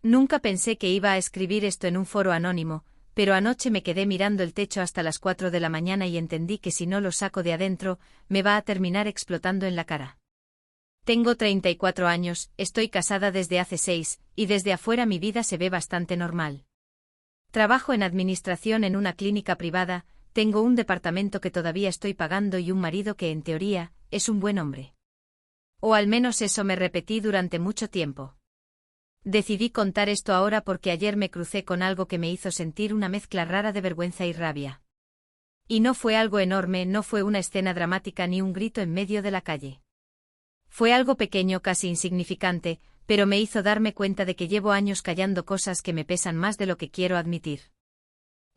Nunca pensé que iba a escribir esto en un foro anónimo, pero anoche me quedé mirando el techo hasta las 4 de la mañana y entendí que si no lo saco de adentro, me va a terminar explotando en la cara. Tengo 34 años, estoy casada desde hace 6, y desde afuera mi vida se ve bastante normal. Trabajo en administración en una clínica privada, tengo un departamento que todavía estoy pagando y un marido que, en teoría, es un buen hombre. O al menos eso me repetí durante mucho tiempo. Decidí contar esto ahora porque ayer me crucé con algo que me hizo sentir una mezcla rara de vergüenza y rabia. Y no fue algo enorme, no fue una escena dramática ni un grito en medio de la calle. Fue algo pequeño, casi insignificante, pero me hizo darme cuenta de que llevo años callando cosas que me pesan más de lo que quiero admitir.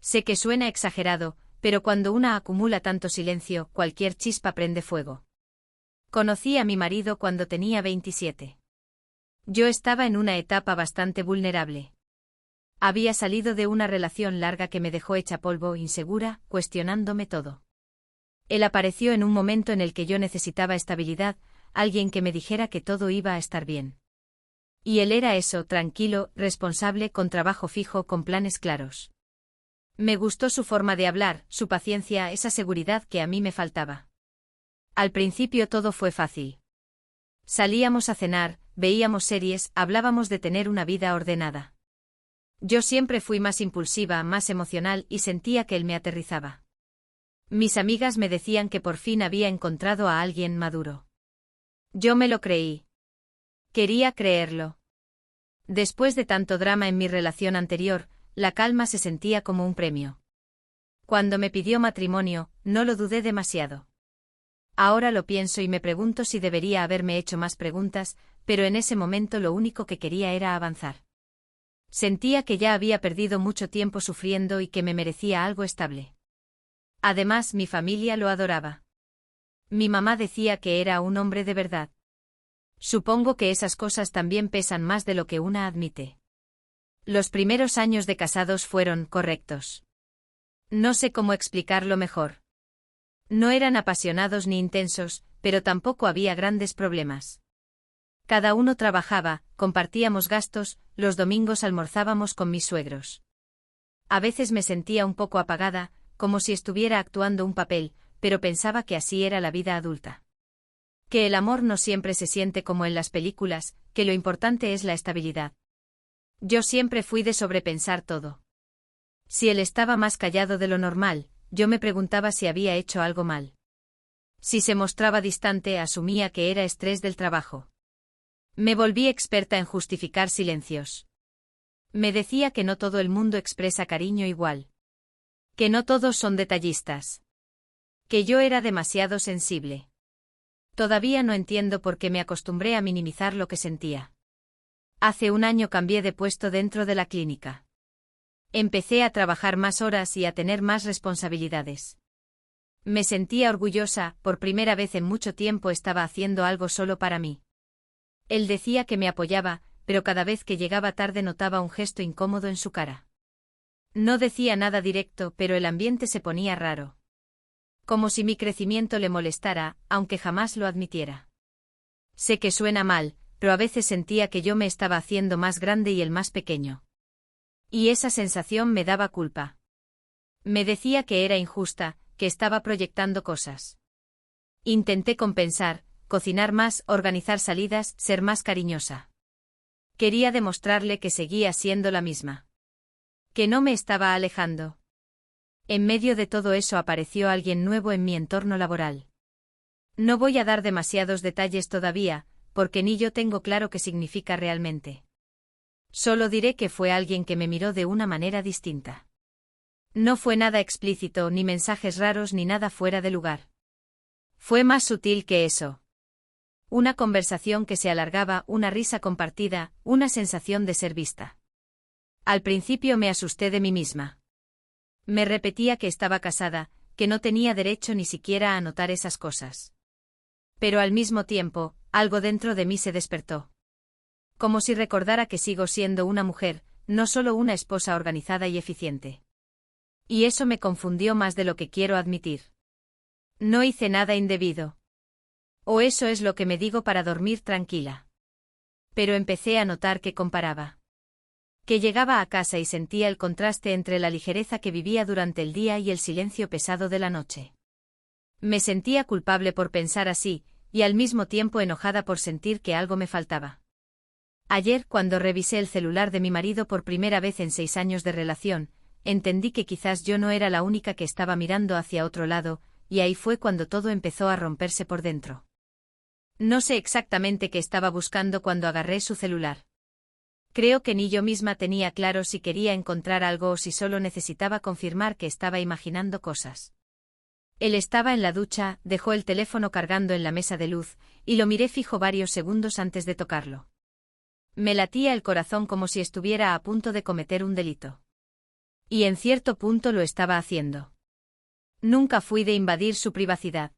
Sé que suena exagerado, pero cuando una acumula tanto silencio, cualquier chispa prende fuego. Conocí a mi marido cuando tenía 27. Yo estaba en una etapa bastante vulnerable. Había salido de una relación larga que me dejó hecha polvo, insegura, cuestionándome todo. Él apareció en un momento en el que yo necesitaba estabilidad, alguien que me dijera que todo iba a estar bien. Y él era eso, tranquilo, responsable, con trabajo fijo, con planes claros. Me gustó su forma de hablar, su paciencia, esa seguridad que a mí me faltaba. Al principio todo fue fácil. Salíamos a cenar, veíamos series, hablábamos de tener una vida ordenada. Yo siempre fui más impulsiva, más emocional y sentía que él me aterrizaba. Mis amigas me decían que por fin había encontrado a alguien maduro. Yo me lo creí. Quería creerlo. Después de tanto drama en mi relación anterior, la calma se sentía como un premio. Cuando me pidió matrimonio, no lo dudé demasiado. Ahora lo pienso y me pregunto si debería haberme hecho más preguntas, pero en ese momento lo único que quería era avanzar. Sentía que ya había perdido mucho tiempo sufriendo y que me merecía algo estable. Además, mi familia lo adoraba. Mi mamá decía que era un hombre de verdad. Supongo que esas cosas también pesan más de lo que una admite. Los primeros años de casados fueron correctos. No sé cómo explicarlo mejor. No eran apasionados ni intensos, pero tampoco había grandes problemas. Cada uno trabajaba, compartíamos gastos, los domingos almorzábamos con mis suegros. A veces me sentía un poco apagada, como si estuviera actuando un papel, pero pensaba que así era la vida adulta. Que el amor no siempre se siente como en las películas, que lo importante es la estabilidad. Yo siempre fui de sobrepensar todo. Si él estaba más callado de lo normal, yo me preguntaba si había hecho algo mal. Si se mostraba distante, asumía que era estrés del trabajo. Me volví experta en justificar silencios. Me decía que no todo el mundo expresa cariño igual. Que no todos son detallistas. Que yo era demasiado sensible. Todavía no entiendo por qué me acostumbré a minimizar lo que sentía. Hace un año cambié de puesto dentro de la clínica. Empecé a trabajar más horas y a tener más responsabilidades. Me sentía orgullosa, por primera vez en mucho tiempo estaba haciendo algo solo para mí. Él decía que me apoyaba, pero cada vez que llegaba tarde notaba un gesto incómodo en su cara. No decía nada directo, pero el ambiente se ponía raro. Como si mi crecimiento le molestara, aunque jamás lo admitiera. Sé que suena mal, pero a veces sentía que yo me estaba haciendo más grande y él más pequeño. Y esa sensación me daba culpa. Me decía que era injusta, que estaba proyectando cosas. Intenté compensar, cocinar más, organizar salidas, ser más cariñosa. Quería demostrarle que seguía siendo la misma. Que no me estaba alejando. En medio de todo eso apareció alguien nuevo en mi entorno laboral. No voy a dar demasiados detalles todavía, porque ni yo tengo claro qué significa realmente. Solo diré que fue alguien que me miró de una manera distinta. No fue nada explícito, ni mensajes raros ni nada fuera de lugar. Fue más sutil que eso. Una conversación que se alargaba, una risa compartida, una sensación de ser vista. Al principio me asusté de mí misma. Me repetía que estaba casada, que no tenía derecho ni siquiera a notar esas cosas. Pero al mismo tiempo, algo dentro de mí se despertó. Como si recordara que sigo siendo una mujer, no solo una esposa organizada y eficiente. Y eso me confundió más de lo que quiero admitir. No hice nada indebido. O eso es lo que me digo para dormir tranquila. Pero empecé a notar que comparaba. Que llegaba a casa y sentía el contraste entre la ligereza que vivía durante el día y el silencio pesado de la noche. Me sentía culpable por pensar así, y al mismo tiempo enojada por sentir que algo me faltaba. Ayer, cuando revisé el celular de mi marido por primera vez en 6 años de relación, entendí que quizás yo no era la única que estaba mirando hacia otro lado, y ahí fue cuando todo empezó a romperse por dentro. No sé exactamente qué estaba buscando cuando agarré su celular. Creo que ni yo misma tenía claro si quería encontrar algo o si solo necesitaba confirmar que estaba imaginando cosas. Él estaba en la ducha, dejó el teléfono cargando en la mesa de luz, y lo miré fijo varios segundos antes de tocarlo. Me latía el corazón como si estuviera a punto de cometer un delito. Y en cierto punto lo estaba haciendo. Nunca fui de invadir su privacidad.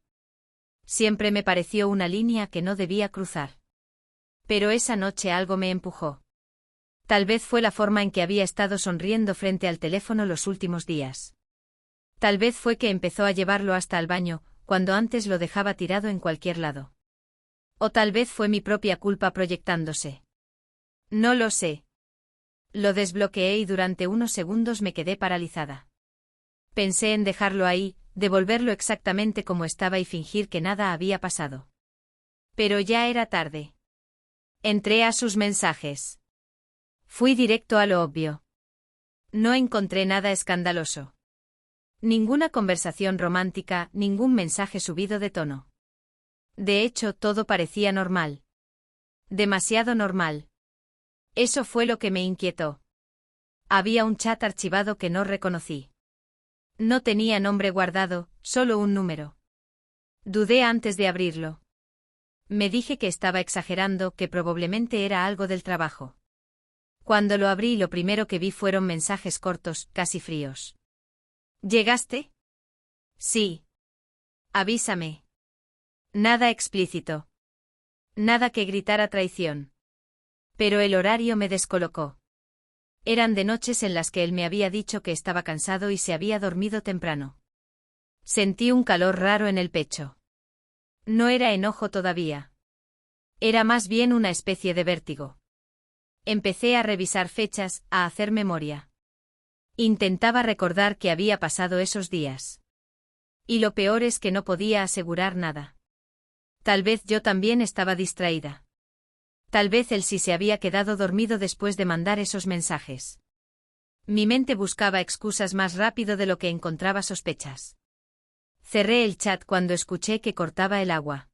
Siempre me pareció una línea que no debía cruzar. Pero esa noche algo me empujó. Tal vez fue la forma en que había estado sonriendo frente al teléfono los últimos días. Tal vez fue que empezó a llevarlo hasta el baño, cuando antes lo dejaba tirado en cualquier lado. O tal vez fue mi propia culpa proyectándose. No lo sé. Lo desbloqueé y durante unos segundos me quedé paralizada. Pensé en dejarlo ahí, devolverlo exactamente como estaba y fingir que nada había pasado. Pero ya era tarde. Entré a sus mensajes. Fui directo a lo obvio. No encontré nada escandaloso. Ninguna conversación romántica, ningún mensaje subido de tono. De hecho, todo parecía normal. Demasiado normal. Eso fue lo que me inquietó. Había un chat archivado que no reconocí. No tenía nombre guardado, solo un número. Dudé antes de abrirlo. Me dije que estaba exagerando, que probablemente era algo del trabajo. Cuando lo abrí, lo primero que vi fueron mensajes cortos, casi fríos. ¿Llegaste? Sí. Avísame. Nada explícito. Nada que gritara traición. Pero el horario me descolocó. Eran de noches en las que él me había dicho que estaba cansado y se había dormido temprano. Sentí un calor raro en el pecho. No era enojo todavía. Era más bien una especie de vértigo. Empecé a revisar fechas, a hacer memoria. Intentaba recordar qué había pasado esos días. Y lo peor es que no podía asegurar nada. Tal vez yo también estaba distraída. Tal vez él sí se había quedado dormido después de mandar esos mensajes. Mi mente buscaba excusas más rápido de lo que encontraba sospechas. Cerré el chat cuando escuché que cortaba el agua.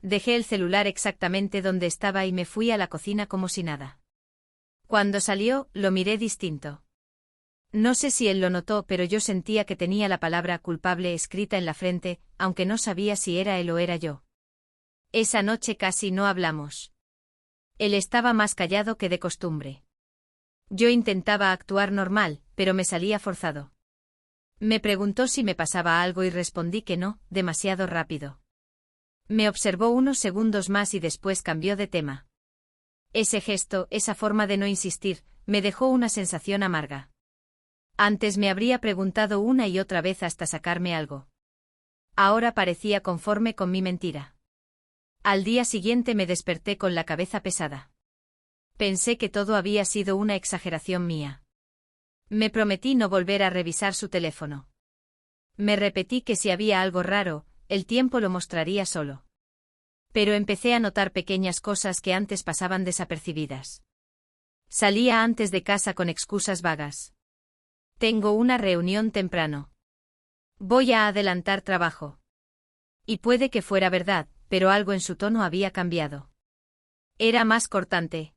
Dejé el celular exactamente donde estaba y me fui a la cocina como si nada. Cuando salió, lo miré distinto. No sé si él lo notó, pero yo sentía que tenía la palabra culpable escrita en la frente, aunque no sabía si era él o era yo. Esa noche casi no hablamos. Él estaba más callado que de costumbre. Yo intentaba actuar normal, pero me salía forzado. Me preguntó si me pasaba algo y respondí que no, demasiado rápido. Me observó unos segundos más y después cambió de tema. Ese gesto, esa forma de no insistir, me dejó una sensación amarga. Antes me habría preguntado una y otra vez hasta sacarme algo. Ahora parecía conforme con mi mentira. Al día siguiente me desperté con la cabeza pesada. Pensé que todo había sido una exageración mía. Me prometí no volver a revisar su teléfono. Me repetí que si había algo raro, el tiempo lo mostraría solo. Pero empecé a notar pequeñas cosas que antes pasaban desapercibidas. Salía antes de casa con excusas vagas. Tengo una reunión temprano. Voy a adelantar trabajo. Y puede que fuera verdad, pero algo en su tono había cambiado. Era más cortante.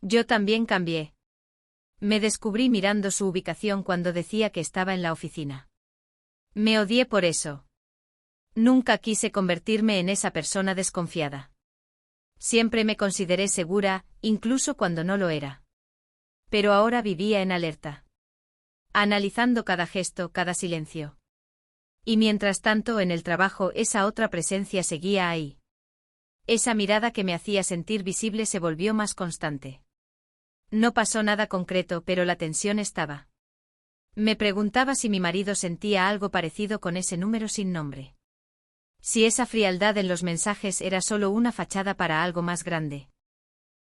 Yo también cambié. Me descubrí mirando su ubicación cuando decía que estaba en la oficina. Me odié por eso. Nunca quise convertirme en esa persona desconfiada. Siempre me consideré segura, incluso cuando no lo era. Pero ahora vivía en alerta. Analizando cada gesto, cada silencio. Y mientras tanto en el trabajo esa otra presencia seguía ahí. Esa mirada que me hacía sentir visible se volvió más constante. No pasó nada concreto, pero la tensión estaba. Me preguntaba si mi marido sentía algo parecido con ese número sin nombre. Si esa frialdad en los mensajes era solo una fachada para algo más grande.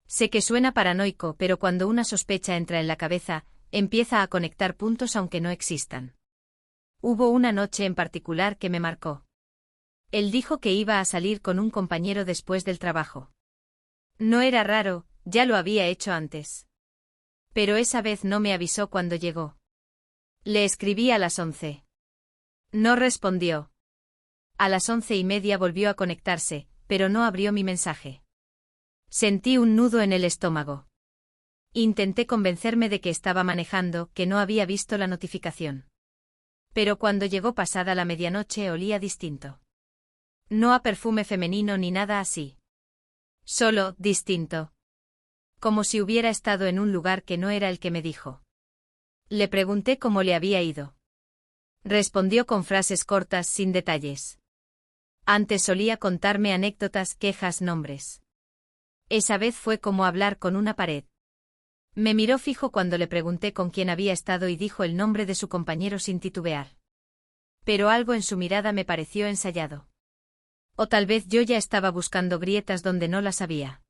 Sé que suena paranoico, pero cuando una sospecha entra en la cabeza, empieza a conectar puntos aunque no existan. Hubo una noche en particular que me marcó. Él dijo que iba a salir con un compañero después del trabajo. No era raro, ya lo había hecho antes. Pero esa vez no me avisó cuando llegó. Le escribí a las 11. No respondió. A las 11:30 volvió a conectarse, pero no abrió mi mensaje. Sentí un nudo en el estómago. Intenté convencerme de que estaba manejando, que no había visto la notificación. Pero cuando llegó pasada la medianoche olía distinto. No a perfume femenino ni nada así. Solo, distinto. Como si hubiera estado en un lugar que no era el que me dijo. Le pregunté cómo le había ido. Respondió con frases cortas sin detalles. Antes solía contarme anécdotas, quejas, nombres. Esa vez fue como hablar con una pared. Me miró fijo cuando le pregunté con quién había estado y dijo el nombre de su compañero sin titubear. Pero algo en su mirada me pareció ensayado. O tal vez yo ya estaba buscando grietas donde no las había.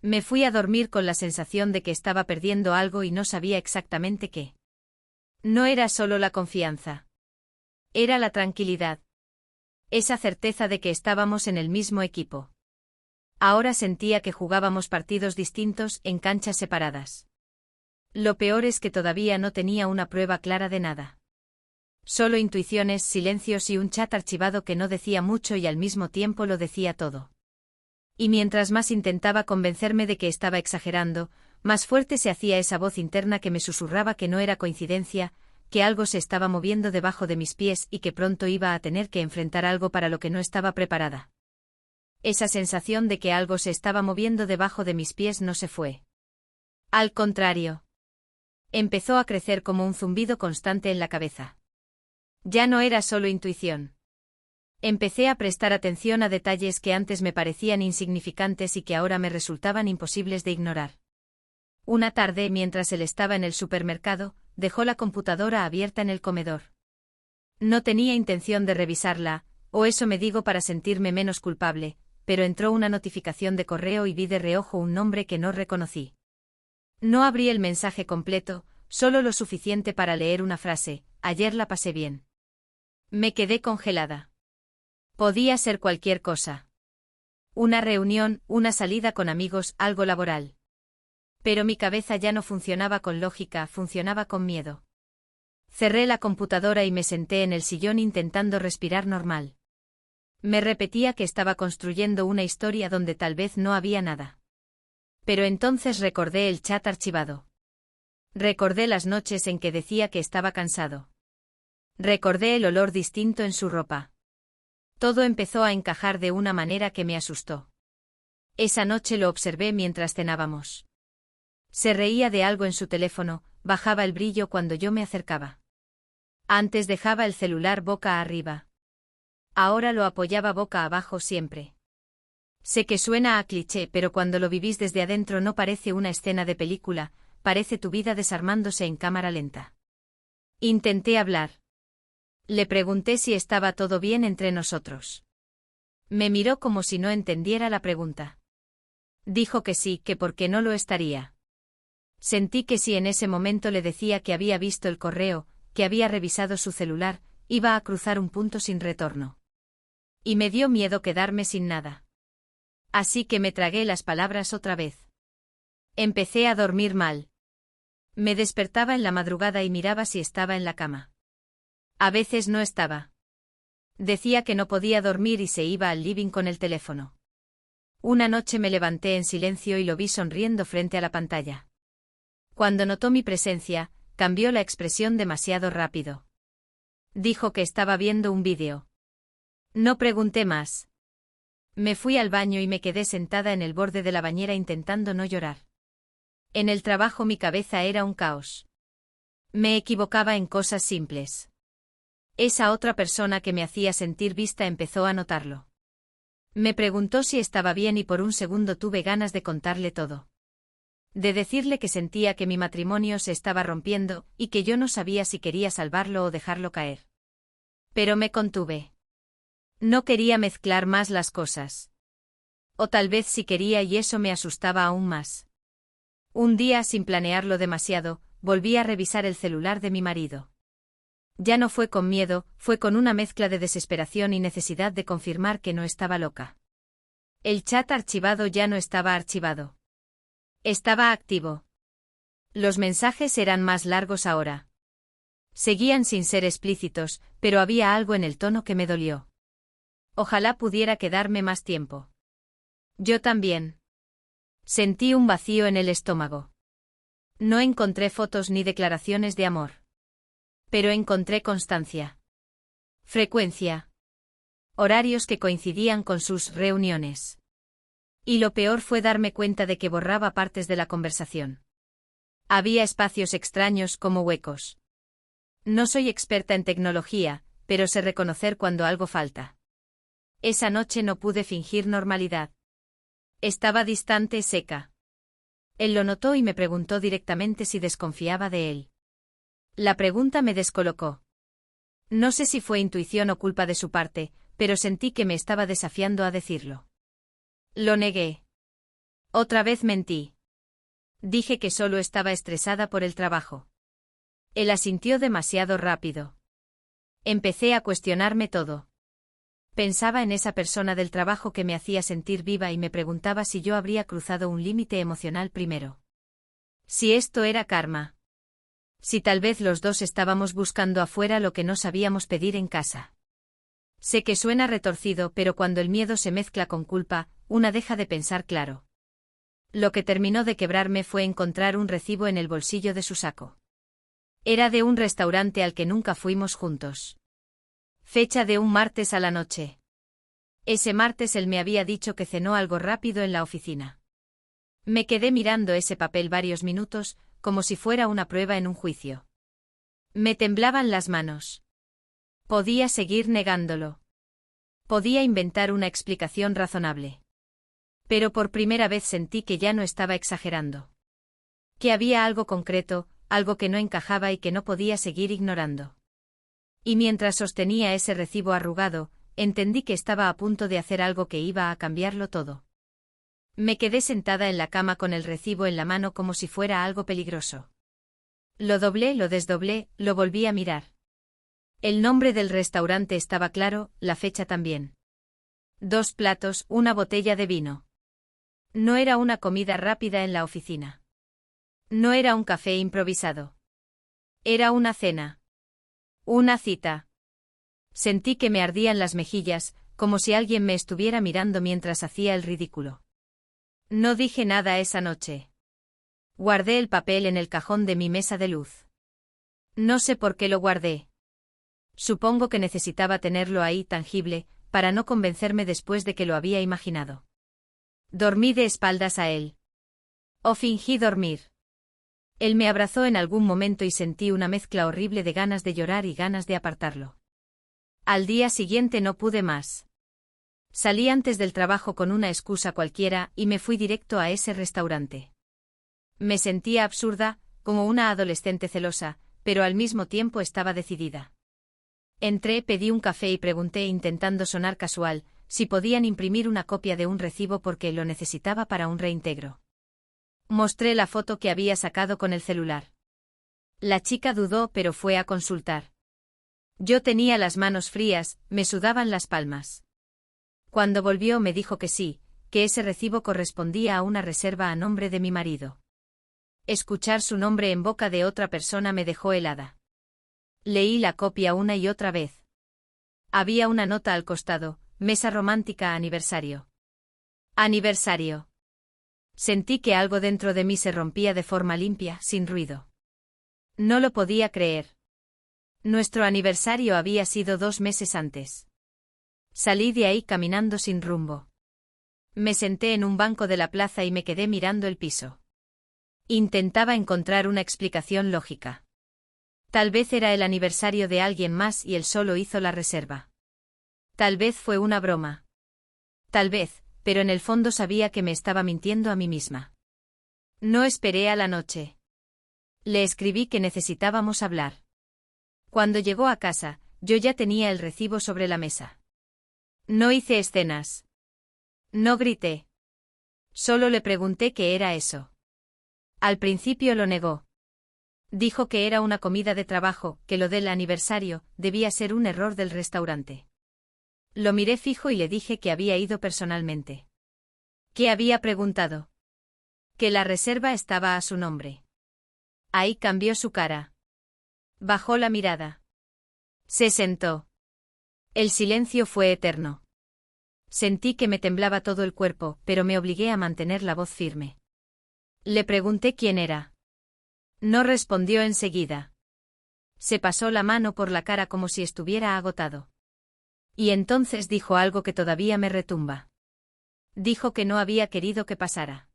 Me fui a dormir con la sensación de que estaba perdiendo algo y no sabía exactamente qué. No era solo la confianza. Era la tranquilidad. Esa certeza de que estábamos en el mismo equipo. Ahora sentía que jugábamos partidos distintos en canchas separadas. Lo peor es que todavía no tenía una prueba clara de nada. Solo intuiciones, silencios y un chat archivado que no decía mucho y al mismo tiempo lo decía todo. Y mientras más intentaba convencerme de que estaba exagerando, más fuerte se hacía esa voz interna que me susurraba que no era coincidencia, que algo se estaba moviendo debajo de mis pies y que pronto iba a tener que enfrentar algo para lo que no estaba preparada. Esa sensación de que algo se estaba moviendo debajo de mis pies no se fue. Al contrario. Empezó a crecer como un zumbido constante en la cabeza. Ya no era solo intuición. Empecé a prestar atención a detalles que antes me parecían insignificantes y que ahora me resultaban imposibles de ignorar. Una tarde, mientras él estaba en el supermercado, dejó la computadora abierta en el comedor. No tenía intención de revisarla, o eso me digo para sentirme menos culpable, pero entró una notificación de correo y vi de reojo un nombre que no reconocí. No abrí el mensaje completo, solo lo suficiente para leer una frase: ayer la pasé bien. Me quedé congelada. Podía ser cualquier cosa. Una reunión, una salida con amigos, algo laboral. Pero mi cabeza ya no funcionaba con lógica, funcionaba con miedo. Cerré la computadora y me senté en el sillón intentando respirar normal. Me repetía que estaba construyendo una historia donde tal vez no había nada. Pero entonces recordé el chat archivado. Recordé las noches en que decía que estaba cansado. Recordé el olor distinto en su ropa. Todo empezó a encajar de una manera que me asustó. Esa noche lo observé mientras cenábamos. Se reía de algo en su teléfono, bajaba el brillo cuando yo me acercaba. Antes dejaba el celular boca arriba. Ahora lo apoyaba boca abajo siempre. Sé que suena a cliché, pero cuando lo vivís desde adentro no parece una escena de película, parece tu vida desarmándose en cámara lenta. Intenté hablar. Le pregunté si estaba todo bien entre nosotros. Me miró como si no entendiera la pregunta. Dijo que sí, que porque no lo estaría. Sentí que si en ese momento le decía que había visto el correo, que había revisado su celular, iba a cruzar un punto sin retorno. Y me dio miedo quedarme sin nada. Así que me tragué las palabras otra vez. Empecé a dormir mal. Me despertaba en la madrugada y miraba si estaba en la cama. A veces no estaba. Decía que no podía dormir y se iba al living con el teléfono. Una noche me levanté en silencio y lo vi sonriendo frente a la pantalla. Cuando notó mi presencia, cambió la expresión demasiado rápido. Dijo que estaba viendo un vídeo. No pregunté más. Me fui al baño y me quedé sentada en el borde de la bañera intentando no llorar. En el trabajo mi cabeza era un caos. Me equivocaba en cosas simples. Esa otra persona que me hacía sentir vista empezó a notarlo. Me preguntó si estaba bien y por un segundo tuve ganas de contarle todo. De decirle que sentía que mi matrimonio se estaba rompiendo y que yo no sabía si quería salvarlo o dejarlo caer. Pero me contuve. No quería mezclar más las cosas. O tal vez sí quería y eso me asustaba aún más. Un día, sin planearlo demasiado, volví a revisar el celular de mi marido. Ya no fue con miedo, fue con una mezcla de desesperación y necesidad de confirmar que no estaba loca. El chat archivado ya no estaba archivado. Estaba activo. Los mensajes eran más largos ahora. Seguían sin ser explícitos, pero había algo en el tono que me dolió. Ojalá pudiera quedarme más tiempo. Yo también. Sentí un vacío en el estómago. No encontré fotos ni declaraciones de amor. Pero encontré constancia. Frecuencia. Horarios que coincidían con sus reuniones. Y lo peor fue darme cuenta de que borraba partes de la conversación. Había espacios extraños como huecos. No soy experta en tecnología, pero sé reconocer cuando algo falta. Esa noche no pude fingir normalidad. Estaba distante, seca. Él lo notó y me preguntó directamente si desconfiaba de él. La pregunta me descolocó. No sé si fue intuición o culpa de su parte, pero sentí que me estaba desafiando a decirlo. Lo negué. Otra vez mentí. Dije que solo estaba estresada por el trabajo. Él asintió demasiado rápido. Empecé a cuestionarme todo. Pensaba en esa persona del trabajo que me hacía sentir viva y me preguntaba si yo habría cruzado un límite emocional primero. Si esto era karma. Si tal vez los dos estábamos buscando afuera lo que no sabíamos pedir en casa. Sé que suena retorcido, pero cuando el miedo se mezcla con culpa, una deja de pensar claro. Lo que terminó de quebrarme fue encontrar un recibo en el bolsillo de su saco. Era de un restaurante al que nunca fuimos juntos. Fecha de un martes a la noche. Ese martes él me había dicho que cenó algo rápido en la oficina. Me quedé mirando ese papel varios minutos, como si fuera una prueba en un juicio. Me temblaban las manos. Podía seguir negándolo. Podía inventar una explicación razonable. Pero por primera vez sentí que ya no estaba exagerando. Que había algo concreto, algo que no encajaba y que no podía seguir ignorando. Y mientras sostenía ese recibo arrugado, entendí que estaba a punto de hacer algo que iba a cambiarlo todo. Me quedé sentada en la cama con el recibo en la mano como si fuera algo peligroso. Lo doblé, lo desdoblé, lo volví a mirar. El nombre del restaurante estaba claro, la fecha también. 2 platos, una botella de vino. No era una comida rápida en la oficina. No era un café improvisado. Era una cena. Una cita. Sentí que me ardían las mejillas, como si alguien me estuviera mirando mientras hacía el ridículo. No dije nada esa noche. Guardé el papel en el cajón de mi mesa de luz. No sé por qué lo guardé. Supongo que necesitaba tenerlo ahí tangible, para no convencerme después de que lo había imaginado. Dormí de espaldas a él. O fingí dormir. Él me abrazó en algún momento y sentí una mezcla horrible de ganas de llorar y ganas de apartarlo. Al día siguiente no pude más. Salí antes del trabajo con una excusa cualquiera y me fui directo a ese restaurante. Me sentía absurda, como una adolescente celosa, pero al mismo tiempo estaba decidida. Entré, pedí un café y pregunté, intentando sonar casual, si podían imprimir una copia de un recibo porque lo necesitaba para un reintegro. Mostré la foto que había sacado con el celular. La chica dudó, pero fue a consultar. Yo tenía las manos frías, me sudaban las palmas. Cuando volvió me dijo que sí, que ese recibo correspondía a una reserva a nombre de mi marido. Escuchar su nombre en boca de otra persona me dejó helada. Leí la copia una y otra vez. Había una nota al costado, mesa romántica aniversario. Aniversario. Sentí que algo dentro de mí se rompía de forma limpia, sin ruido. No lo podía creer. Nuestro aniversario había sido 2 meses antes. Salí de ahí caminando sin rumbo. Me senté en un banco de la plaza y me quedé mirando el piso. Intentaba encontrar una explicación lógica. Tal vez era el aniversario de alguien más y él solo hizo la reserva. Tal vez fue una broma. Tal vez, pero en el fondo sabía que me estaba mintiendo a mí misma. No esperé a la noche. Le escribí que necesitábamos hablar. Cuando llegó a casa, yo ya tenía el recibo sobre la mesa. No hice escenas. No grité. Solo le pregunté qué era eso. Al principio lo negó. Dijo que era una comida de trabajo, que lo del aniversario debía ser un error del restaurante. Lo miré fijo y le dije que había ido personalmente. ¿Qué había preguntado? Que la reserva estaba a su nombre. Ahí cambió su cara. Bajó la mirada. Se sentó. El silencio fue eterno. Sentí que me temblaba todo el cuerpo, pero me obligué a mantener la voz firme. Le pregunté quién era. No respondió enseguida. Se pasó la mano por la cara como si estuviera agotado. Y entonces dijo algo que todavía me retumba. Dijo que no había querido que pasara.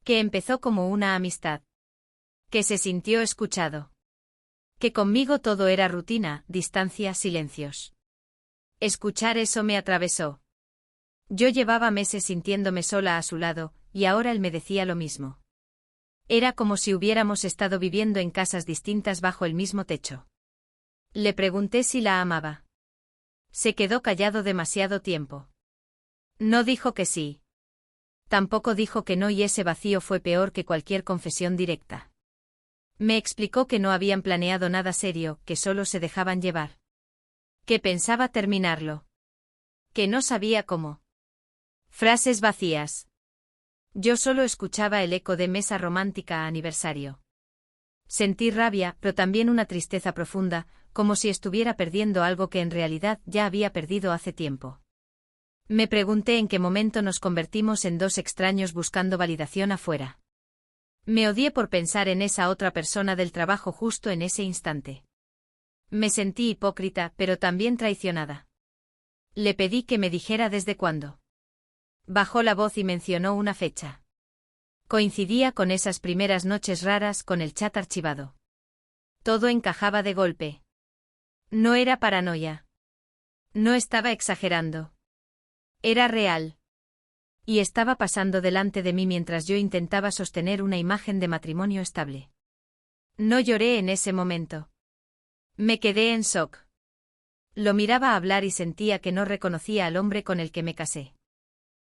Que empezó como una amistad. Que se sintió escuchado. Que conmigo todo era rutina, distancia, silencios. Escuchar eso me atravesó. Yo llevaba meses sintiéndome sola a su lado, y ahora él me decía lo mismo. Era como si hubiéramos estado viviendo en casas distintas bajo el mismo techo. Le pregunté si la amaba. Se quedó callado demasiado tiempo. No dijo que sí. Tampoco dijo que no, y ese vacío fue peor que cualquier confesión directa. Me explicó que no habían planeado nada serio, que solo se dejaban llevar. Que pensaba terminarlo. Que no sabía cómo. Frases vacías. Yo solo escuchaba el eco de mesa romántica a aniversario. Sentí rabia, pero también una tristeza profunda, como si estuviera perdiendo algo que en realidad ya había perdido hace tiempo. Me pregunté en qué momento nos convertimos en dos extraños buscando validación afuera. Me odié por pensar en esa otra persona del trabajo justo en ese instante. Me sentí hipócrita, pero también traicionada. Le pedí que me dijera desde cuándo. Bajó la voz y mencionó una fecha. Coincidía con esas primeras noches raras con el chat archivado. Todo encajaba de golpe. No era paranoia. No estaba exagerando. Era real. Y estaba pasando delante de mí mientras yo intentaba sostener una imagen de matrimonio estable. No lloré en ese momento. Me quedé en shock. Lo miraba hablar y sentía que no reconocía al hombre con el que me casé.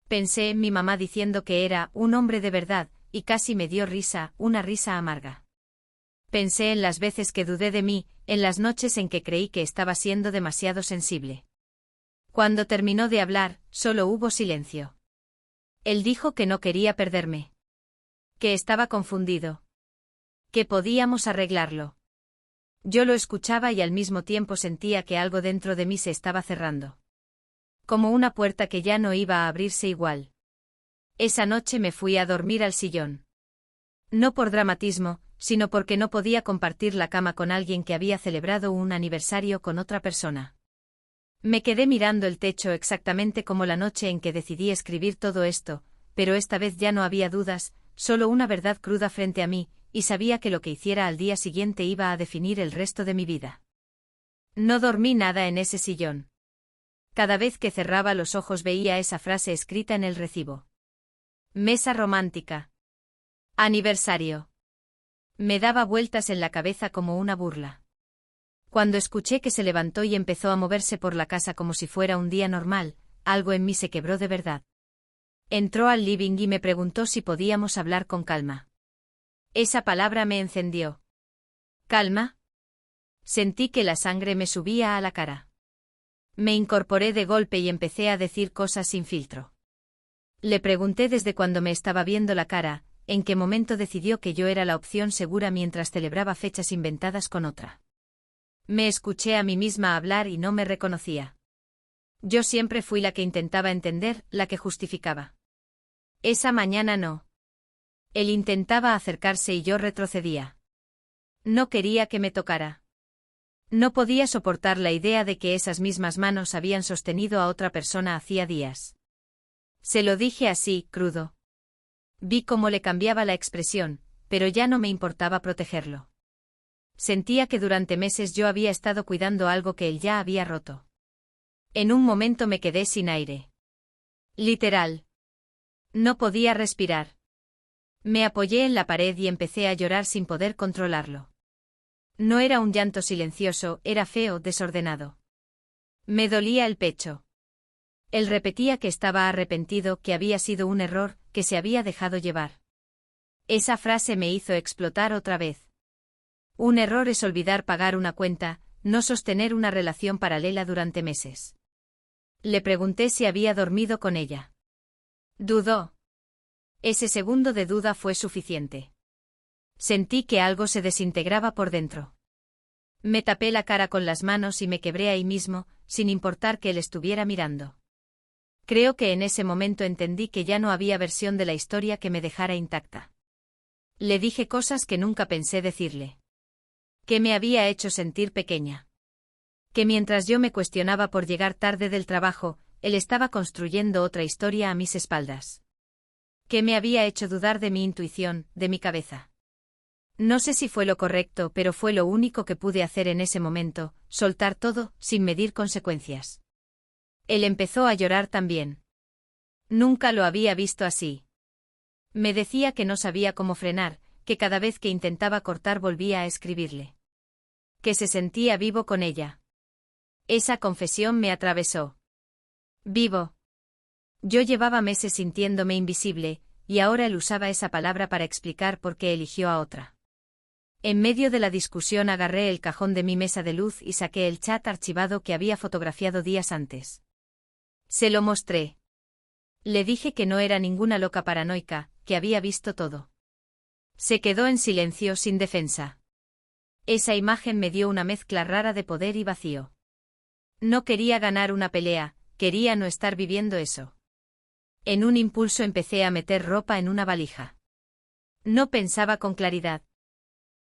Pensé en mi mamá diciendo que era un hombre de verdad, y casi me dio risa, una risa amarga. Pensé en las veces que dudé de mí, en las noches en que creí que estaba siendo demasiado sensible. Cuando terminó de hablar, solo hubo silencio. Él dijo que no quería perderme. Que estaba confundido. Que podíamos arreglarlo. Yo lo escuchaba y al mismo tiempo sentía que algo dentro de mí se estaba cerrando. Como una puerta que ya no iba a abrirse igual. Esa noche me fui a dormir al sillón. No por dramatismo, sino porque no podía compartir la cama con alguien que había celebrado un aniversario con otra persona. Me quedé mirando el techo exactamente como la noche en que decidí escribir todo esto, pero esta vez ya no había dudas, solo una verdad cruda frente a mí, y sabía que lo que hiciera al día siguiente iba a definir el resto de mi vida. No dormí nada en ese sillón. Cada vez que cerraba los ojos veía esa frase escrita en el recibo. Mesa romántica. Aniversario. Me daba vueltas en la cabeza como una burla. Cuando escuché que se levantó y empezó a moverse por la casa como si fuera un día normal, algo en mí se quebró de verdad. Entró al living y me preguntó si podíamos hablar con calma. Esa palabra me encendió. ¿Calma? Sentí que la sangre me subía a la cara. Me incorporé de golpe y empecé a decir cosas sin filtro. Le pregunté desde cuando me estaba viendo la cara, en qué momento decidió que yo era la opción segura mientras celebraba fechas inventadas con otra. Me escuché a mí misma hablar y no me reconocía. Yo siempre fui la que intentaba entender, la que justificaba. Esa mañana no. Él intentaba acercarse y yo retrocedía. No quería que me tocara. No podía soportar la idea de que esas mismas manos habían sostenido a otra persona hacía días. Se lo dije así, crudo. Vi cómo le cambiaba la expresión, pero ya no me importaba protegerlo. Sentía que durante meses yo había estado cuidando algo que él ya había roto. En un momento me quedé sin aire. Literal. No podía respirar. Me apoyé en la pared y empecé a llorar sin poder controlarlo. No era un llanto silencioso, era feo, desordenado. Me dolía el pecho. Él repetía que estaba arrepentido, que había sido un error, que se había dejado llevar. Esa frase me hizo explotar otra vez. Un error es olvidar pagar una cuenta, no sostener una relación paralela durante meses. Le pregunté si había dormido con ella. Dudó. Ese segundo de duda fue suficiente. Sentí que algo se desintegraba por dentro. Me tapé la cara con las manos y me quebré ahí mismo, sin importar que él estuviera mirando. Creo que en ese momento entendí que ya no había versión de la historia que me dejara intacta. Le dije cosas que nunca pensé decirle. Que me había hecho sentir pequeña. Que mientras yo me cuestionaba por llegar tarde del trabajo, él estaba construyendo otra historia a mis espaldas. Que me había hecho dudar de mi intuición, de mi cabeza. No sé si fue lo correcto, pero fue lo único que pude hacer en ese momento, soltar todo, sin medir consecuencias. Él empezó a llorar también. Nunca lo había visto así. Me decía que no sabía cómo frenar, que cada vez que intentaba cortar volvía a escribirle. Que se sentía vivo con ella. Esa confesión me atravesó. Vivo. Yo llevaba meses sintiéndome invisible, y ahora él usaba esa palabra para explicar por qué eligió a otra. En medio de la discusión agarré el cajón de mi mesa de luz y saqué el chat archivado que había fotografiado días antes. Se lo mostré. Le dije que no era ninguna loca paranoica, que había visto todo. Se quedó en silencio sin defensa. Esa imagen me dio una mezcla rara de poder y vacío. No quería ganar una pelea, quería no estar viviendo eso. En un impulso empecé a meter ropa en una valija. No pensaba con claridad.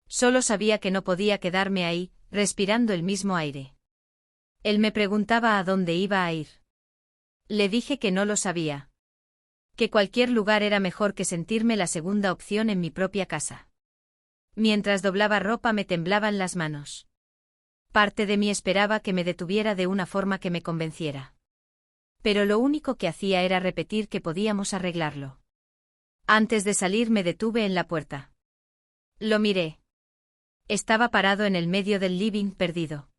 Solo sabía que no podía quedarme ahí, respirando el mismo aire. Él me preguntaba a dónde iba a ir. Le dije que no lo sabía. Que cualquier lugar era mejor que sentirme la segunda opción en mi propia casa. Mientras doblaba ropa me temblaban las manos. Parte de mí esperaba que me detuviera de una forma que me convenciera. Pero lo único que hacía era repetir que podíamos arreglarlo. Antes de salir me detuve en la puerta. Lo miré. Estaba parado en el medio del living, perdido.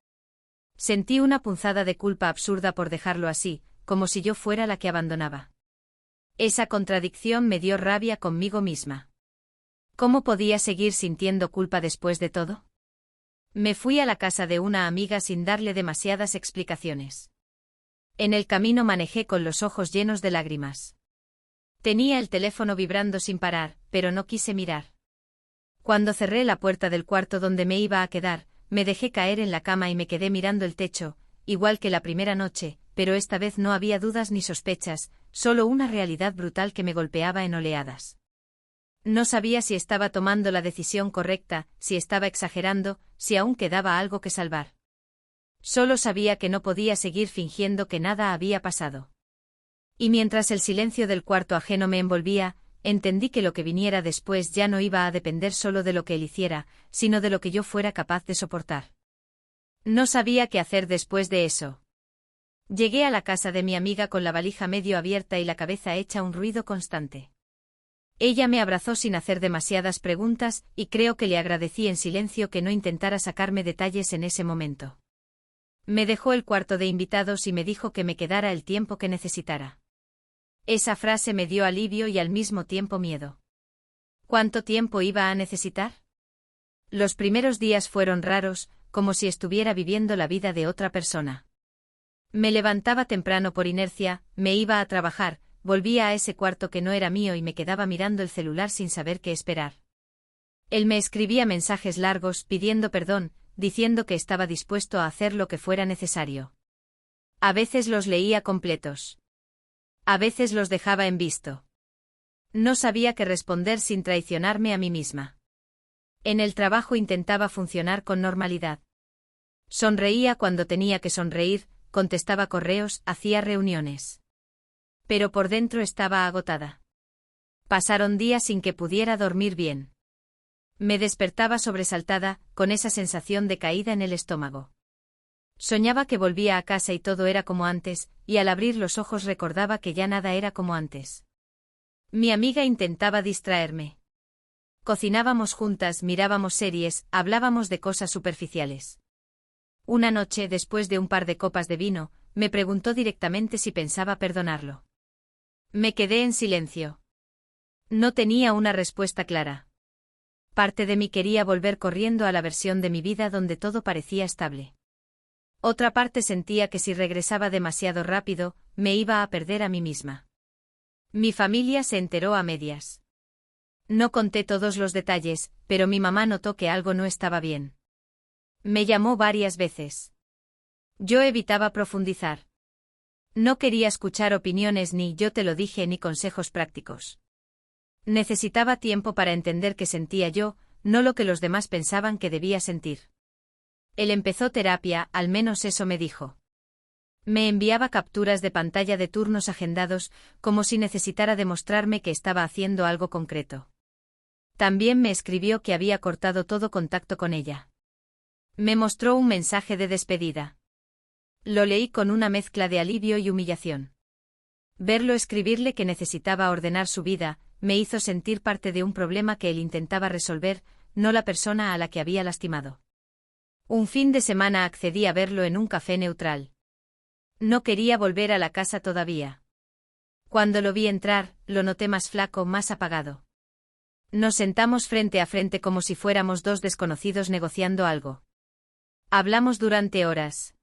Sentí una punzada de culpa absurda por dejarlo así, como si yo fuera la que abandonaba. Esa contradicción me dio rabia conmigo misma. ¿Cómo podía seguir sintiendo culpa después de todo? Me fui a la casa de una amiga sin darle demasiadas explicaciones. En el camino manejé con los ojos llenos de lágrimas. Tenía el teléfono vibrando sin parar, pero no quise mirar. Cuando cerré la puerta del cuarto donde me iba a quedar, me dejé caer en la cama y me quedé mirando el techo, igual que la primera noche, pero esta vez no había dudas ni sospechas, solo una realidad brutal que me golpeaba en oleadas. No sabía si estaba tomando la decisión correcta, si estaba exagerando, si aún quedaba algo que salvar. Solo sabía que no podía seguir fingiendo que nada había pasado. Y mientras el silencio del cuarto ajeno me envolvía, entendí que lo que viniera después ya no iba a depender solo de lo que él hiciera, sino de lo que yo fuera capaz de soportar. No sabía qué hacer después de eso. Llegué a la casa de mi amiga con la valija medio abierta y la cabeza hecha un ruido constante. Ella me abrazó sin hacer demasiadas preguntas, y creo que le agradecí en silencio que no intentara sacarme detalles en ese momento. Me dejó el cuarto de invitados y me dijo que me quedara el tiempo que necesitara. Esa frase me dio alivio y al mismo tiempo miedo. ¿Cuánto tiempo iba a necesitar? Los primeros días fueron raros, como si estuviera viviendo la vida de otra persona. Me levantaba temprano por inercia, me iba a trabajar, volvía a ese cuarto que no era mío y me quedaba mirando el celular sin saber qué esperar. Él me escribía mensajes largos pidiendo perdón, diciendo que estaba dispuesto a hacer lo que fuera necesario. A veces los leía completos. A veces los dejaba en visto. No sabía qué responder sin traicionarme a mí misma. En el trabajo intentaba funcionar con normalidad. Sonreía cuando tenía que sonreír, contestaba correos, hacía reuniones. Pero por dentro estaba agotada. Pasaron días sin que pudiera dormir bien. Me despertaba sobresaltada, con esa sensación de caída en el estómago. Soñaba que volvía a casa y todo era como antes, y al abrir los ojos recordaba que ya nada era como antes. Mi amiga intentaba distraerme. Cocinábamos juntas, mirábamos series, hablábamos de cosas superficiales. Una noche, después de un par de copas de vino, me preguntó directamente si pensaba perdonarlo. Me quedé en silencio. No tenía una respuesta clara. Parte de mí quería volver corriendo a la versión de mi vida donde todo parecía estable. Otra parte sentía que si regresaba demasiado rápido, me iba a perder a mí misma. Mi familia se enteró a medias. No conté todos los detalles, pero mi mamá notó que algo no estaba bien. Me llamó varias veces. Yo evitaba profundizar. No quería escuchar opiniones ni yo te lo dije ni consejos prácticos. Necesitaba tiempo para entender qué sentía yo, no lo que los demás pensaban que debía sentir. Él empezó terapia, al menos eso me dijo. Me enviaba capturas de pantalla de turnos agendados, como si necesitara demostrarme que estaba haciendo algo concreto. También me escribió que había cortado todo contacto con ella. Me mostró un mensaje de despedida. Lo leí con una mezcla de alivio y humillación. Verlo escribirle que necesitaba ordenar su vida, me hizo sentir parte de un problema que él intentaba resolver, no la persona a la que había lastimado. Un fin de semana accedí a verlo en un café neutral. No quería volver a la casa todavía. Cuando lo vi entrar, lo noté más flaco, más apagado. Nos sentamos frente a frente como si fuéramos dos desconocidos negociando algo. Hablamos durante horas.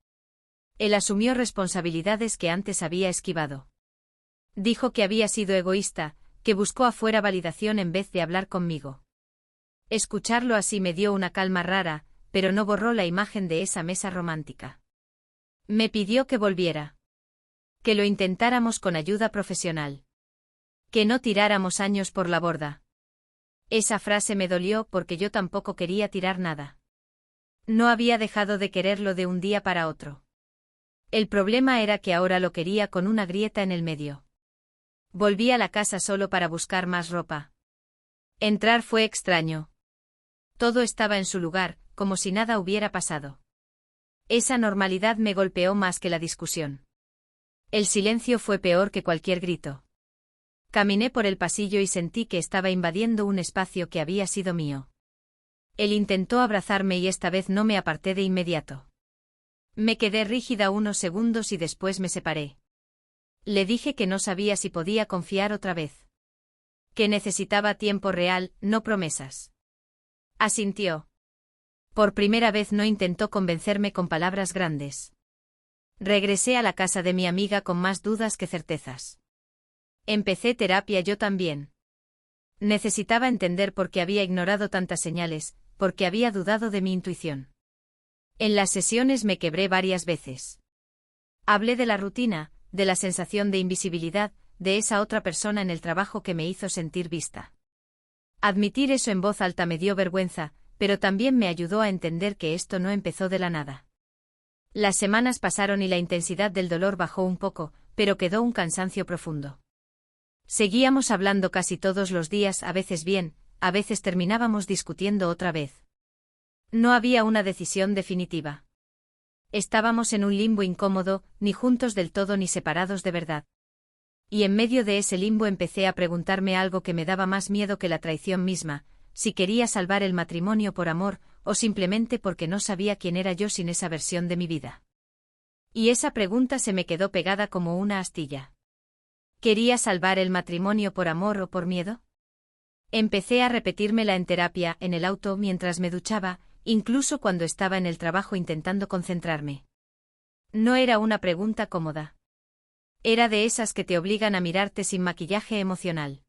Él asumió responsabilidades que antes había esquivado. Dijo que había sido egoísta, que buscó afuera validación en vez de hablar conmigo. Escucharlo así me dio una calma rara, pero no borró la imagen de esa mesa romántica. Me pidió que volviera. Que lo intentáramos con ayuda profesional. Que no tiráramos años por la borda. Esa frase me dolió porque yo tampoco quería tirar nada. No había dejado de quererlo de un día para otro. El problema era que ahora lo quería con una grieta en el medio. Volví a la casa solo para buscar más ropa. Entrar fue extraño. Todo estaba en su lugar, como si nada hubiera pasado. Esa normalidad me golpeó más que la discusión. El silencio fue peor que cualquier grito. Caminé por el pasillo y sentí que estaba invadiendo un espacio que había sido mío. Él intentó abrazarme y esta vez no me aparté de inmediato. Me quedé rígida unos segundos y después me separé. Le dije que no sabía si podía confiar otra vez. Que necesitaba tiempo real, no promesas. Asintió. Por primera vez no intentó convencerme con palabras grandes. Regresé a la casa de mi amiga con más dudas que certezas. Empecé terapia yo también. Necesitaba entender por qué había ignorado tantas señales, por qué había dudado de mi intuición. En las sesiones me quebré varias veces. Hablé de la rutina, de la sensación de invisibilidad, de esa otra persona en el trabajo que me hizo sentir vista. Admitir eso en voz alta me dio vergüenza, pero también me ayudó a entender que esto no empezó de la nada. Las semanas pasaron y la intensidad del dolor bajó un poco, pero quedó un cansancio profundo. Seguíamos hablando casi todos los días, a veces bien, a veces terminábamos discutiendo otra vez. No había una decisión definitiva. Estábamos en un limbo incómodo, ni juntos del todo ni separados de verdad. Y en medio de ese limbo empecé a preguntarme algo que me daba más miedo que la traición misma, si quería salvar el matrimonio por amor, o simplemente porque no sabía quién era yo sin esa versión de mi vida. Y esa pregunta se me quedó pegada como una astilla. ¿Quería salvar el matrimonio por amor o por miedo? Empecé a repetírmela en terapia, en el auto, mientras me duchaba, incluso cuando estaba en el trabajo intentando concentrarme. No era una pregunta cómoda. Era de esas que te obligan a mirarte sin maquillaje emocional.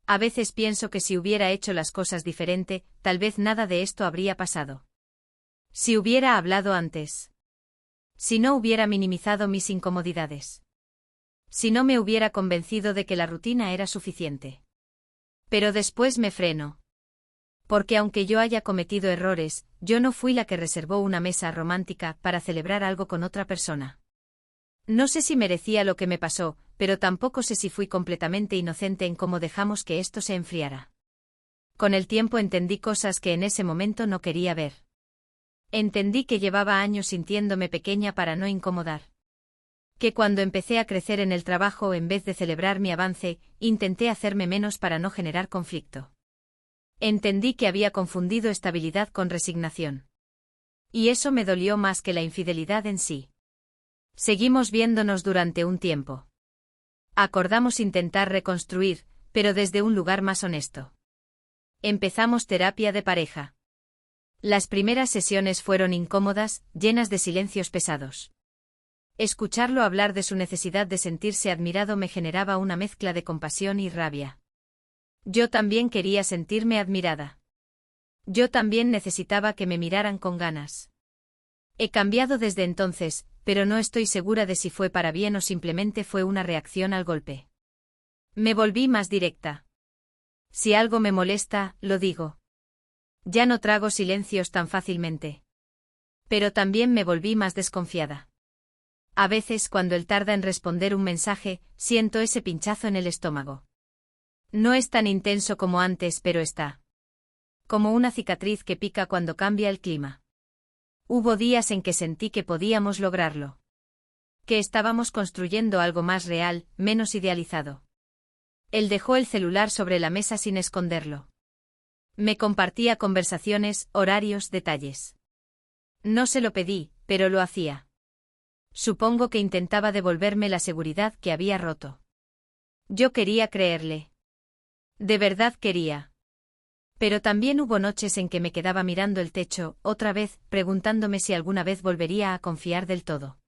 A veces pienso que si hubiera hecho las cosas diferente, tal vez nada de esto habría pasado. Si hubiera hablado antes. Si no hubiera minimizado mis incomodidades. Si no me hubiera convencido de que la rutina era suficiente. Pero después me freno. Porque aunque yo haya cometido errores, yo no fui la que reservó una mesa romántica para celebrar algo con otra persona. No sé si merecía lo que me pasó, pero tampoco sé si fui completamente inocente en cómo dejamos que esto se enfriara. Con el tiempo entendí cosas que en ese momento no quería ver. Entendí que llevaba años sintiéndome pequeña para no incomodar. Que cuando empecé a crecer en el trabajo, en vez de celebrar mi avance, intenté hacerme menos para no generar conflicto. Entendí que había confundido estabilidad con resignación. Y eso me dolió más que la infidelidad en sí. Seguimos viéndonos durante un tiempo. Acordamos intentar reconstruir, pero desde un lugar más honesto. Empezamos terapia de pareja. Las primeras sesiones fueron incómodas, llenas de silencios pesados. Escucharlo hablar de su necesidad de sentirse admirado me generaba una mezcla de compasión y rabia. Yo también quería sentirme admirada. Yo también necesitaba que me miraran con ganas. He cambiado desde entonces, pero no estoy segura de si fue para bien o simplemente fue una reacción al golpe. Me volví más directa. Si algo me molesta, lo digo. Ya no trago silencios tan fácilmente. Pero también me volví más desconfiada. A veces, cuando él tarda en responder un mensaje, siento ese pinchazo en el estómago. No es tan intenso como antes, pero está. Como una cicatriz que pica cuando cambia el clima. Hubo días en que sentí que podíamos lograrlo. Que estábamos construyendo algo más real, menos idealizado. Él dejó el celular sobre la mesa sin esconderlo. Me compartía conversaciones, horarios, detalles. No se lo pedí, pero lo hacía. Supongo que intentaba devolverme la seguridad que había roto. Yo quería creerle. De verdad quería. Pero también hubo noches en que me quedaba mirando el techo, otra vez, preguntándome si alguna vez volvería a confiar del todo.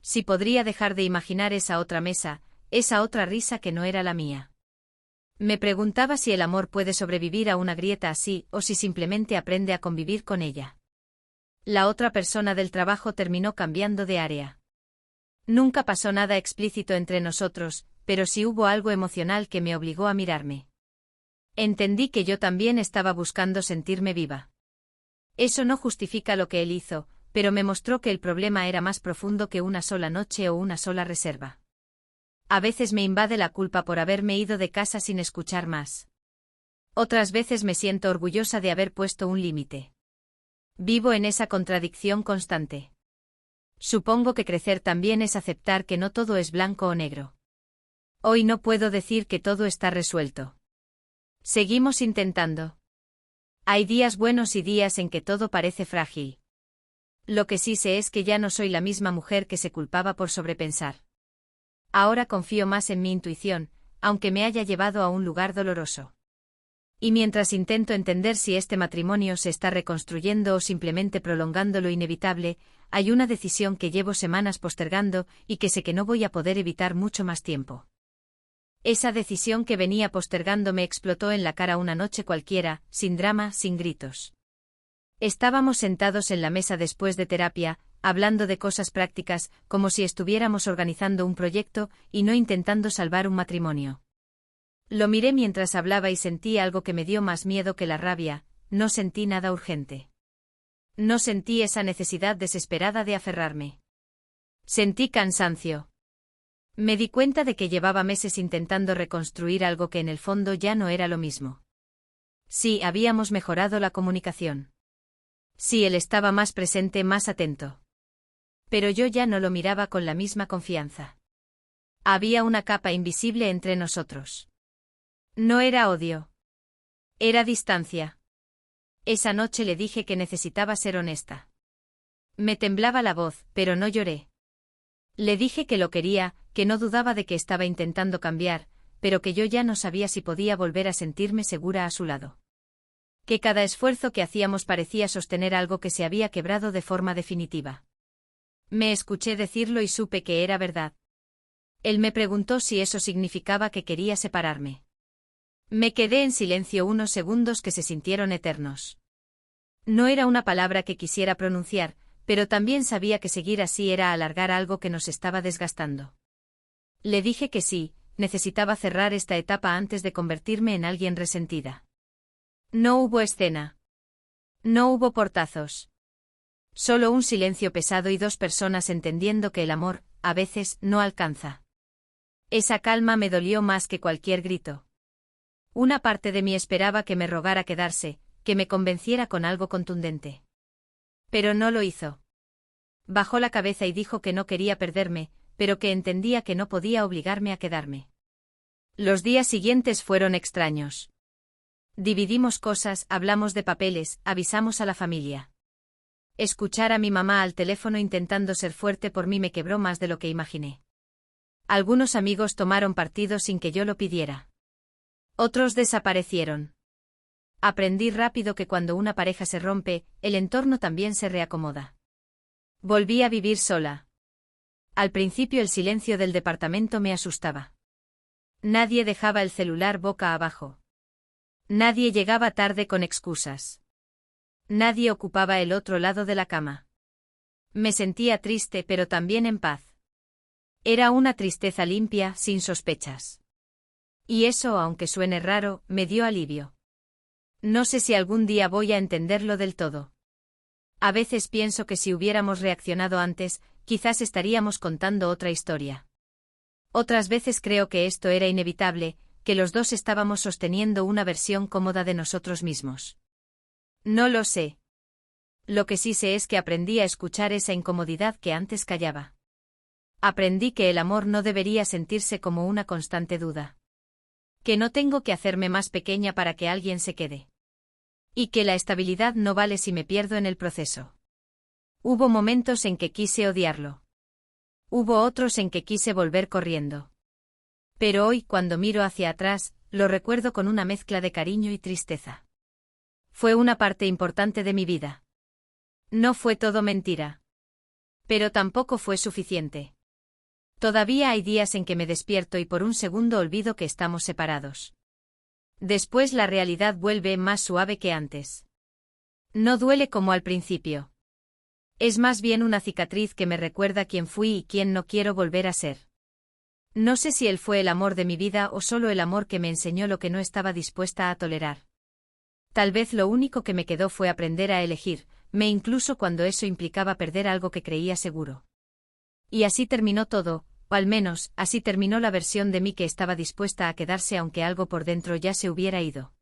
Si podría dejar de imaginar esa otra mesa, esa otra risa que no era la mía. Me preguntaba si el amor puede sobrevivir a una grieta así, o si simplemente aprende a convivir con ella. La otra persona del trabajo terminó cambiando de área. Nunca pasó nada explícito entre nosotros, pero sí hubo algo emocional que me obligó a mirarme. Entendí que yo también estaba buscando sentirme viva. Eso no justifica lo que él hizo, pero me mostró que el problema era más profundo que una sola noche o una sola reserva. A veces me invade la culpa por haberme ido de casa sin escuchar más. Otras veces me siento orgullosa de haber puesto un límite. Vivo en esa contradicción constante. Supongo que crecer también es aceptar que no todo es blanco o negro. Hoy no puedo decir que todo está resuelto. Seguimos intentando. Hay días buenos y días en que todo parece frágil. Lo que sí sé es que ya no soy la misma mujer que se culpaba por sobrepensar. Ahora confío más en mi intuición, aunque me haya llevado a un lugar doloroso. Y mientras intento entender si este matrimonio se está reconstruyendo o simplemente prolongando lo inevitable, hay una decisión que llevo semanas postergando y que sé que no voy a poder evitar mucho más tiempo. Esa decisión que venía postergando me explotó en la cara una noche cualquiera, sin drama, sin gritos. Estábamos sentados en la mesa después de terapia, hablando de cosas prácticas, como si estuviéramos organizando un proyecto y no intentando salvar un matrimonio. Lo miré mientras hablaba y sentí algo que me dio más miedo que la rabia, no sentí nada urgente. No sentí esa necesidad desesperada de aferrarme. Sentí cansancio. Me di cuenta de que llevaba meses intentando reconstruir algo que en el fondo ya no era lo mismo. Sí, habíamos mejorado la comunicación. Sí, él estaba más presente, más atento. Pero yo ya no lo miraba con la misma confianza. Había una capa invisible entre nosotros. No era odio. Era distancia. Esa noche le dije que necesitaba ser honesta. Me temblaba la voz, pero no lloré. Le dije que lo quería, que no dudaba de que estaba intentando cambiar, pero que yo ya no sabía si podía volver a sentirme segura a su lado. Que cada esfuerzo que hacíamos parecía sostener algo que se había quebrado de forma definitiva. Me escuché decirlo y supe que era verdad. Él me preguntó si eso significaba que quería separarme. Me quedé en silencio unos segundos que se sintieron eternos. No era una palabra que quisiera pronunciar, pero también sabía que seguir así era alargar algo que nos estaba desgastando. Le dije que sí, necesitaba cerrar esta etapa antes de convertirme en alguien resentida. No hubo escena. No hubo portazos. Solo un silencio pesado y dos personas entendiendo que el amor, a veces, no alcanza. Esa calma me dolió más que cualquier grito. Una parte de mí esperaba que me rogara quedarse, que me convenciera con algo contundente. Pero no lo hizo. Bajó la cabeza y dijo que no quería perderme, pero que entendía que no podía obligarme a quedarme. Los días siguientes fueron extraños. Dividimos cosas, hablamos de papeles, avisamos a la familia. Escuchar a mi mamá al teléfono intentando ser fuerte por mí me quebró más de lo que imaginé. Algunos amigos tomaron partido sin que yo lo pidiera. Otros desaparecieron. Aprendí rápido que cuando una pareja se rompe, el entorno también se reacomoda. Volví a vivir sola. Al principio el silencio del departamento me asustaba. Nadie dejaba el celular boca abajo. Nadie llegaba tarde con excusas. Nadie ocupaba el otro lado de la cama. Me sentía triste pero también en paz. Era una tristeza limpia, sin sospechas. Y eso, aunque suene raro, me dio alivio. No sé si algún día voy a entenderlo del todo. A veces pienso que si hubiéramos reaccionado antes, quizás estaríamos contando otra historia. Otras veces creo que esto era inevitable, que los dos estábamos sosteniendo una versión cómoda de nosotros mismos. No lo sé. Lo que sí sé es que aprendí a escuchar esa incomodidad que antes callaba. Aprendí que el amor no debería sentirse como una constante duda. Que no tengo que hacerme más pequeña para que alguien se quede. Y que la estabilidad no vale si me pierdo en el proceso. Hubo momentos en que quise odiarlo. Hubo otros en que quise volver corriendo. Pero hoy, cuando miro hacia atrás, lo recuerdo con una mezcla de cariño y tristeza. Fue una parte importante de mi vida. No fue todo mentira. Pero tampoco fue suficiente. Todavía hay días en que me despierto y por un segundo olvido que estamos separados. Después la realidad vuelve más suave que antes. No duele como al principio. Es más bien una cicatriz que me recuerda quién fui y quién no quiero volver a ser. No sé si él fue el amor de mi vida o solo el amor que me enseñó lo que no estaba dispuesta a tolerar. Tal vez lo único que me quedó fue aprender a elegir, incluso cuando eso implicaba perder algo que creía seguro. Y así terminó todo, o al menos, así terminó la versión de mí que estaba dispuesta a quedarse aunque algo por dentro ya se hubiera ido.